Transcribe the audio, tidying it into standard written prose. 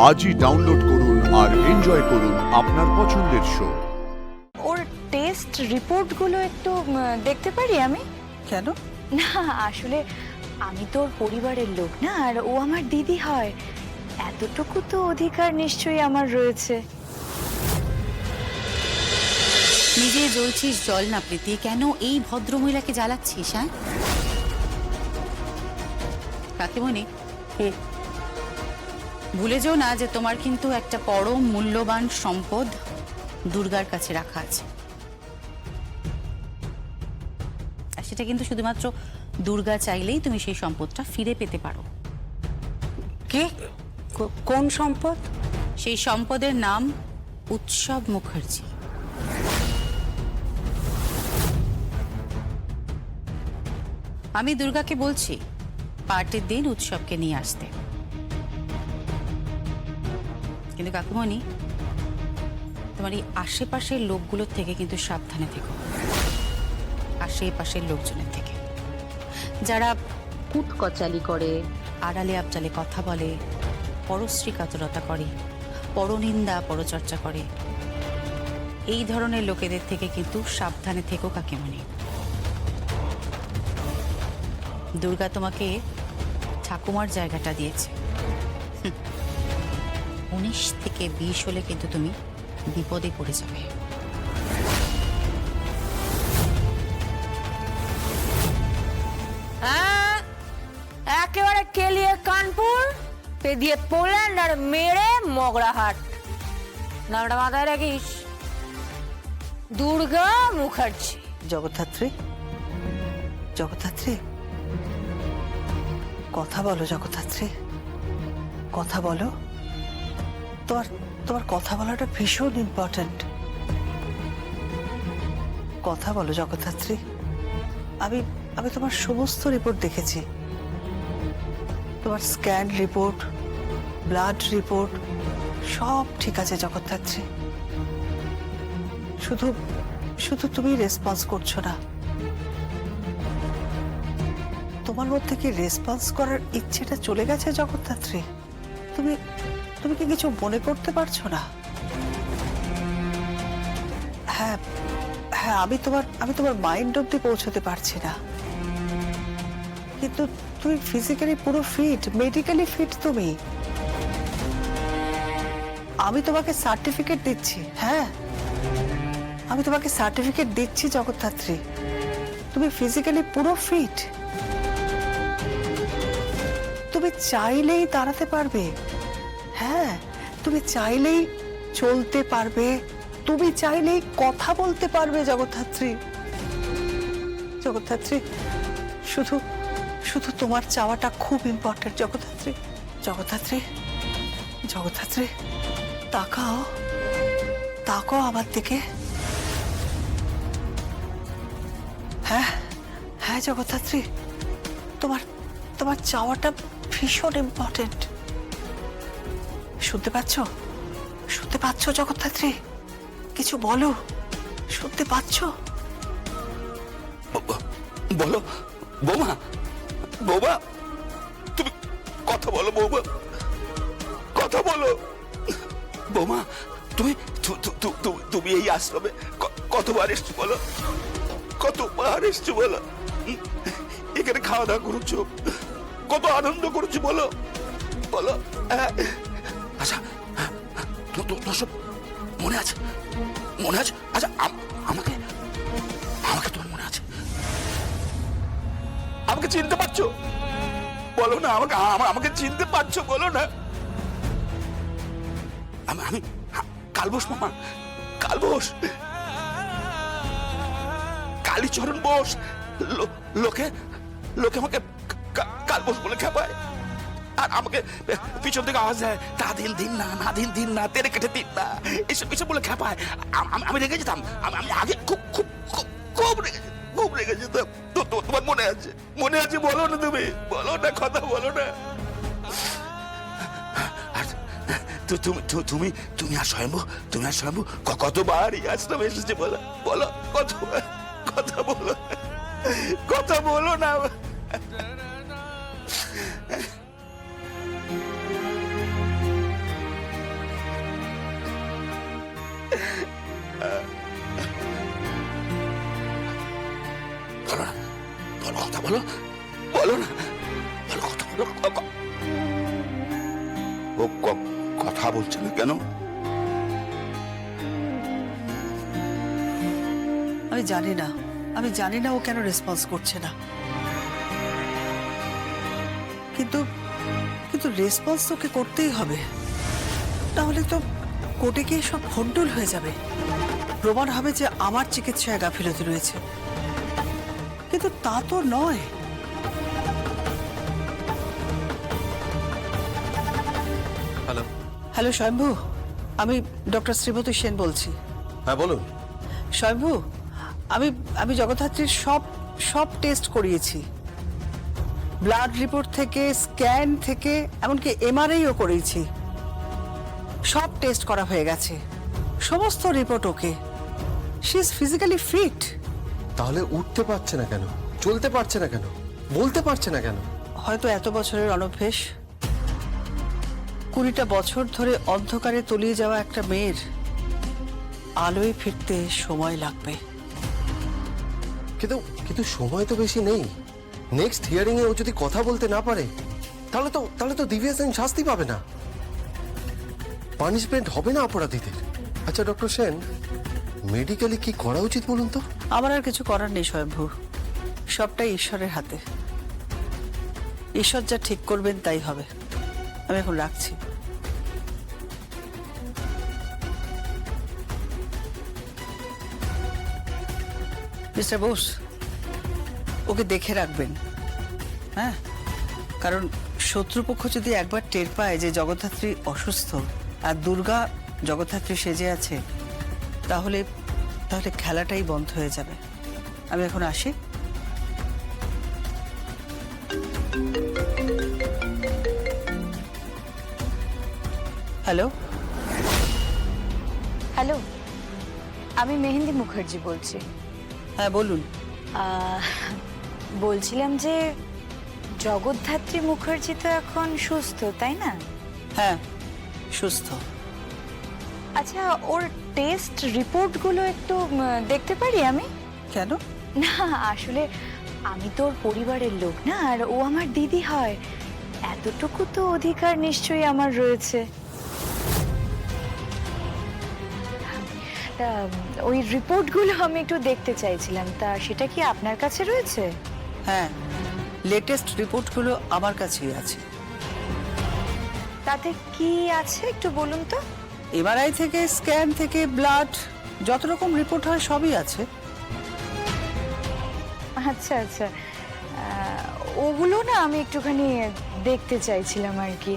আজই ডাউনলোড করুন আর এনজয় করুন আপনার পছন্দের শো। ওর টেস্ট রিপোর্টগুলো একটু দেখতে পারি আমি? কেন? না আসলে আমি তো ওর পরিবারের লোক না, আর ও আমার দিদি হয়, এতটুকু তো অধিকার নিশ্চয়ই আমার রয়েছে। নিজে জ্বলছিস জল না প্রীতি, কেন এই ভদ্রমহিলাকে জ্বালাচ্ছিস? হ্যাঁ কাকিমণি, ভুলে যেও না যে তোমার কিন্তু একটা পরম মূল্যবান সম্পদ দুর্গার কাছে রাখা আছে, আর সেটা কিন্তু শুধুমাত্র দুর্গা চাইলেই তুমি সেই সম্পদটা ফিরে পেতে পারো। কি? কোন সম্পদ? সেই সম্পদের নাম উৎসব মুখার্জি। আমি দুর্গাকে বলছি পার্টির দিন উৎসবকে নিয়ে আসতে, কিন্তু কাকুমণি তোমার এই আশেপাশের লোকগুলোর থেকে কিন্তু সাবধানে থেকো, আশেপাশের লোকজনের থেকে, যারা কুটকচালি করে, আড়ালে আবচালে কথা বলে, পরশ্রী কাতরতা করে, পরনিন্দা পরচর্চা করে, এই ধরনের লোকেদের থেকে কিন্তু সাবধানে থেকো কাকিমণি। দুর্গা তোমাকে ঠাকুমার জায়গাটা দিয়েছে, 19 থেকে 20 হলে কিন্তু তুমি বিপদে পড়ে যাবে। হ্যাঁ, একেবারে কেলিয়ে কানপুর, পেদিয়ে পোল্যান্ড আর মেরে মগরাহাট। নামটা মাথায় রাখিস, দুর্গা মুখার্জি। জগদ্ধাত্রী, জগদ্ধাত্রী, কথা বলো জগদ্ধাত্রী, কথা বলো। তোমার তোমার কথা বলাটা ভীষণ ইম্পর্ট্যান্ট। কথা বলো জগদ্ধাত্রী। আমি আমি তোমার সমস্ত রিপোর্ট দেখেছি, তোমার স্ক্যান রিপোর্ট, ব্লাড রিপোর্ট, সব ঠিক আছে জগদ্ধাত্রী। শুধু শুধু তুমি রেসপন্স করছো না। তোমার মধ্যে কি রেসপন্স করার ইচ্ছেটা চলে গেছে জগদ্ধাত্রী? তুমি তুমি কি কিছু মনে করতে পারছো না? হ্যাঁ হ্যাঁ, আমি তোমার মাইন্ড অব্দি পৌঁছতে পারছি না, কিন্তু তুমি ফিজিক্যালি পুরো ফিট, মেডিকেলি ফিট তুমি। আমি তোমাকে সার্টিফিকেট দিচ্ছি, হ্যাঁ আমি তোমাকে সার্টিফিকেট দিচ্ছি জগদ্ধাত্রী, তুমি ফিজিক্যালি পুরো ফিট। তুমি চাইলেই দাঁড়াতে পারবে, হ্যাঁ তুমি চাইলেই চলতে পারবে, তুমি চাইলেই কথা বলতে পারবে জগদ্ধাত্রী। জগদ্ধাত্রী, শুধু শুধু তোমার চাওয়াটা খুব ইম্পর্টেন্ট জগদ্ধাত্রী। জগদ্ধাত্রী, জগদ্ধাত্রী, তাকাও, তাকাও আমার দিকে। হ্যাঁ হ্যাঁ জগদ্ধাত্রী, তোমার তোমার চাওয়াটা ভীষণ ইম্পর্টেন্ট। শুনতে পাচ্ছ? শুনতে পাচ্ছ জগদ্ধাত্রী? কিছু বলো, শুনতে পাচ্ছ? বলো বৌমা, বৌমা তুমি কথা বলো, বৌমা কথা বলো। বৌমা তুমি তুমি এই আশ্রমে কতবার এসছো বলো, কতবার এসছো বলো? এখানে খাওয়া দাওয়া করছো, কত আনন্দ করছো বলো, বলো। আচ্ছা তোর সব মনে আছে, মনে আছে? আচ্ছা আমাকে আমাকে তোমার মনে আছে? আমাকে চিনতে পারছো বলো না, আমাকে আমাকে চিনতে পারছো বলো না? আমি কালবোস মামা, কালবোস, কালীচরণ বোস। লোকে লোকে আমাকে কালবোস বলে খেপায়, আর আমাকে পিছন থেকে আওয়াজ দেয়, তা দিন দিন না, না দিন দিন না, তেরে কেটে দিন না, এসব এসব বলে খেপায়। আমি রেগে যেতাম, আমি আগে খুব খুব খুব রেগে যেতাম। তোমার মনে আছে? মনে আছে বলো না, তুমি বলো না, কথা বলো না। আর তুমি তুমি আর স্বয়ম্ভু, তুমি আর স্বয়ম্ভু কতবার এই আশ্রমে এসেছে বলো, বলো কতবার? কথা বলো, কথা বলো না। বলো না, বলো কথা বলো, বলো না, বলো কথা বলো। ও কথা বলছে না কেন? আমি জানি না ও কেন রেসপন্স করছে না, কিন্তু কিন্তু রেসপন্স তোকে করতেই হবে, তাহলে তো কোর্টে গিয়ে সব ভণ্ডুল হয়ে যাবে, প্রমাণ হবে যে আমার চিকিৎসায় গাফিলতি রয়েছে, কিন্তু তা তো নয়। হ্যালো। হ্যালো স্বয়ম্ভু, আমি ডক্টর শ্রীমতী সেন বলছি। হ্যাঁ বলুন। স্বয়ম্ভু, আমি জগদ্ধাত্রীর সব টেস্ট করিয়েছি, ব্লাড রিপোর্ট থেকে, স্ক্যান থেকে, এমনকি এমআরআইও করিয়েছি। সব টেস্ট করা হয়ে গেছে, সমস্ত report okay. She is physically fit. তাহলে উঠতে পারছে না কেন, চলতে পারছে না কেন, বলতে পারছে না কেন? হয়তো এত বছরের অনভ্যেস। 20টা বছর ধরে অন্ধকারে তলিয়ে যাওয়া একটা মেয়ের আলোয় ফিরতে সময় লাগবে। কিন্তু সময় তো বেশি নেই। নেক্সট হিয়ারিং এ ও যদি কথা বলতে না পারে, তাহলে তো দিব্যা সেন শাস্তি পাবে না, পানিশমেন্ট হবে না অপরাধীদের। আচ্ছা ডক্টর সেন, মেডিকেলি কি করা উচিত বলুন তো? আমার আর কিছু করার নেই স্বয়ম্ভু, সবটাই ঈশ্বরের হাতে। ঈশ্বর যা ঠিক করবেন তাই হবে। আমি এখন রাখছি। মিস্টার বোস, ওকে দেখে রাখবেন, হ্যাঁ? কারণ শত্রুপক্ষ যদি একবার টের পায় যে জগদ্ধাত্রী অসুস্থ আর দুর্গা জগদ্ধাত্রী সেজে আছে, তাহলে খেলাটাই বন্ধ হয়ে যাবে। আমি এখন আসি। হ্যালো। হ্যালো, আমি মেহেন্দি মুখার্জি বলছি। হ্যাঁ বলুন। বলছিলাম যে জগদ্ধাত্রী মুখার্জি তো এখন সুস্থ, তাই না? হ্যাঁ সুস্থ। আচ্ছা, ওর টেস্ট রিপোর্টগুলো একটু দেখতে পারি আমি? কেন? না আসলে আমি তো ওর পরিবারের লোক না, আর ও আমার দিদি হয়, এতটুকু তো অধিকার নিশ্চয়ই আমার রয়েছে। তা ওই রিপোর্টগুলো আমি একটু দেখতে চাইছিলাম, তা সেটা কি আপনার কাছে রয়েছে? হ্যাঁ, লেটেস্ট রিপোর্টগুলো আমার কাছেই আছে। তাতে কি আছে একটু বলুন তো। এমআরআই থেকে, স্ক্যান থেকে, ব্লাড, যত রকম রিপোর্ট হয় সবই আছে। আচ্ছা আচ্ছা, ওগুলো না আমি একটুখানি দেখতে চাইছিলাম আর কি।